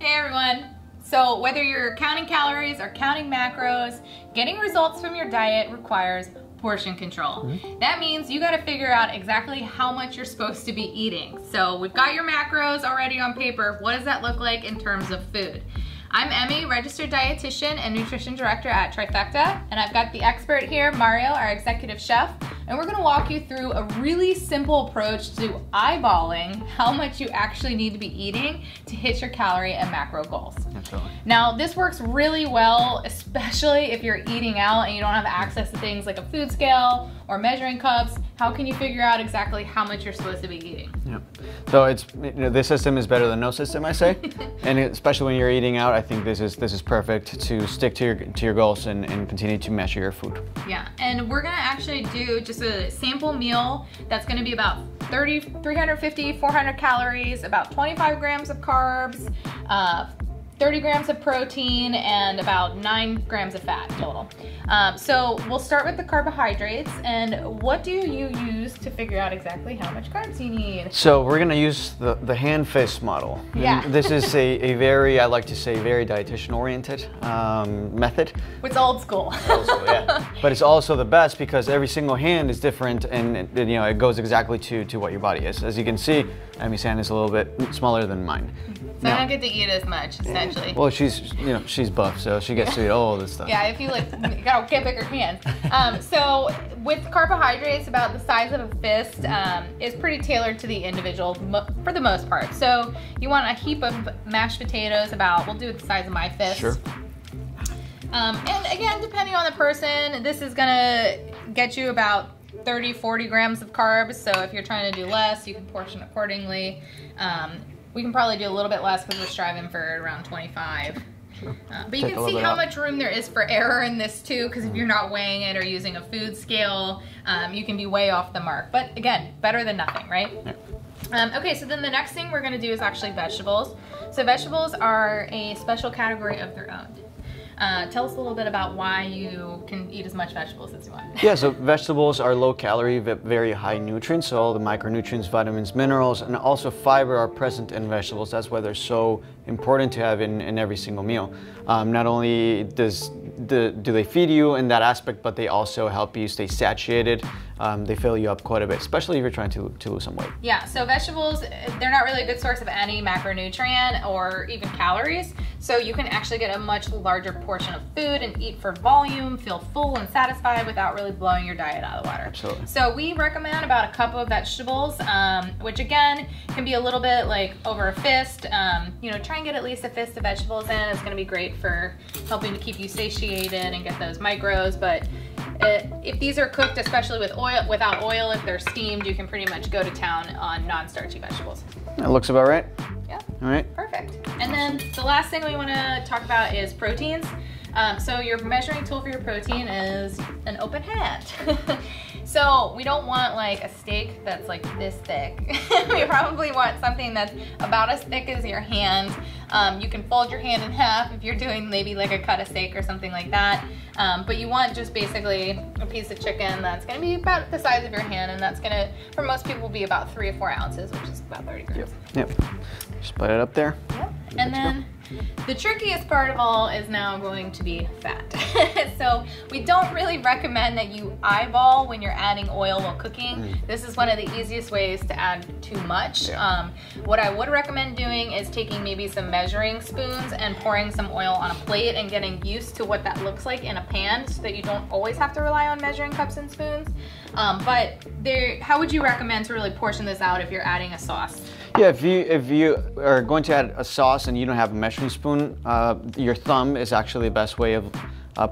Hey everyone! So whether you're counting calories or counting macros, getting results from your diet requires portion control. That means you gotta figure out exactly how much you're supposed to be eating. So we've got your macros already on paper. What does that look like in terms of food? I'm Emmy, registered dietitian and nutrition director at Trifecta, and I've got the expert here, Mario, our executive chef, and we're gonna walk you through a really simple approach to eyeballing how much you actually need to be eating to hit your calorie and macro goals. Absolutely. Now, this works really well, especially if you're eating out and you don't have access to things like a food scale or measuring cups. How can you figure out exactly how much you're supposed to be eating? Yeah. So it's, this system is better than no system, I say, and especially when you're eating out, I think this is perfect to stick to your goals and continue to measure your food. Yeah, and we're gonna actually do just a sample meal that's gonna be about 350, 400 calories, about 25 grams of carbs, 30 grams of protein, and about 9 grams of fat total. So we'll start with the carbohydrates. And what do you use to figure out exactly how much carbs you need? So we're gonna use the hand fist model. Yeah. This is a very, I like to say, very dietitian oriented method. It's old school. Old school, yeah. But it's also the best because every single hand is different, and it goes exactly to what your body is. As you can see, Emmy's hand is a little bit smaller than mine. So I don't get to eat as much, essentially. Well, she's buff, so she gets to eat all this stuff. Yeah, if you you gotta get bigger hands. So with carbohydrates, about the size of a fist, is pretty tailored to the individual for the most part. So you want a heap of mashed potatoes, we'll do it the size of my fist. Sure. And again, depending on the person, this is gonna get you about 30, 40 grams of carbs. So if you're trying to do less, you can portion accordingly. We can probably do a little bit less because we're striving for around 25. But you can see how much room there is for error in this too, because if you're not weighing it or using a food scale, you can be way off the mark. But again, better than nothing, right? Okay, so then the next thing we're gonna do is actually vegetables. So vegetables are a special category of their own. Tell us a little bit about why you can eat as much vegetables as you want. Yeah, so vegetables are low calorie, very high nutrients, so all the micronutrients, vitamins, minerals, and also fiber are present in vegetables. That's why they're so important to have in every single meal. Not only do they feed you in that aspect, but they also help you stay satiated. They fill you up quite a bit, especially if you're trying to lose some weight. Yeah, so vegetables, they're not really a good source of any macronutrient or even calories. So you can actually get a much larger portion of food and eat for volume, feel full and satisfied without really blowing your diet out of the water. Absolutely. So we recommend about a cup of vegetables, which again, can be a little bit like over a fist. Try and get at least a fist of vegetables in. It's gonna be great for helping to keep you satiated and get those micros. But if these are cooked, especially without oil, if they're steamed, you can pretty much go to town on non-starchy vegetables. That looks about right. Yeah. All right. Perfect. And then the last thing we want to talk about is proteins. So your measuring tool for your protein is an open hand. So we don't want like a steak that's like this thick. We probably want something that's about as thick as your hand. You can fold your hand in half if you're doing maybe like a cut of steak or something like that. But you want just basically a piece of chicken that's gonna be about the size of your hand, and that's gonna, for most people, be about 3 or 4 ounces, which is about 30 grams. Yep. Just put it up there. Yep. And then the trickiest part of all is now going to be fat. So we don't really recommend that you eyeball when you're adding oil while cooking. This is one of the easiest ways to add too much. Yeah. What I would recommend doing is taking maybe some measuring spoons and pouring some oil on a plate and getting used to what that looks like in a pan so that you don't always have to rely on measuring cups and spoons. But how would you recommend to really portion this out if you're adding a sauce? Yeah, if you are going to add a sauce and you don't have a measuring spoon, your thumb is actually the best way of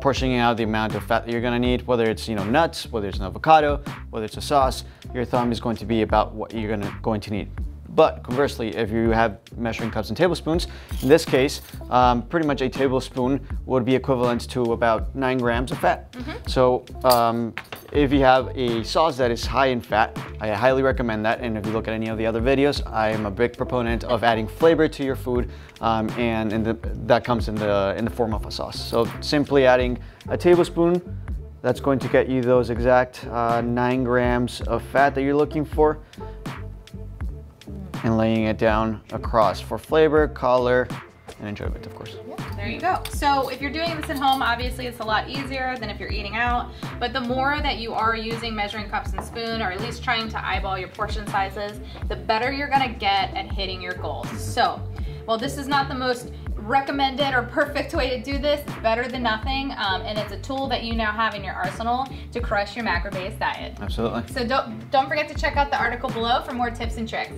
portioning out the amount of fat that you're going to need. Whether it's nuts, whether it's an avocado, whether it's a sauce, your thumb is going to be about what you're going to need. But conversely, if you have measuring cups and tablespoons, in this case, pretty much a tablespoon would be equivalent to about 9 grams of fat. So if you have a sauce that is high in fat, I highly recommend that. And if you look at any of the other videos, I am a big proponent of adding flavor to your food, and that comes in the form of a sauce. So simply adding a tablespoon, that's going to get you those exact 9 grams of fat that you're looking for, and laying it down across for flavor, color, and enjoyment, of course. Yeah, there you go. So if you're doing this at home, obviously it's a lot easier than if you're eating out, but the more that you are using measuring cups and spoon, or at least trying to eyeball your portion sizes, the better you're gonna get at hitting your goals. So, well, this is not the most recommended or perfect way to do this. It's better than nothing, and it's a tool that you now have in your arsenal to crush your macro-based diet. Absolutely. So don't forget to check out the article below for more tips and tricks.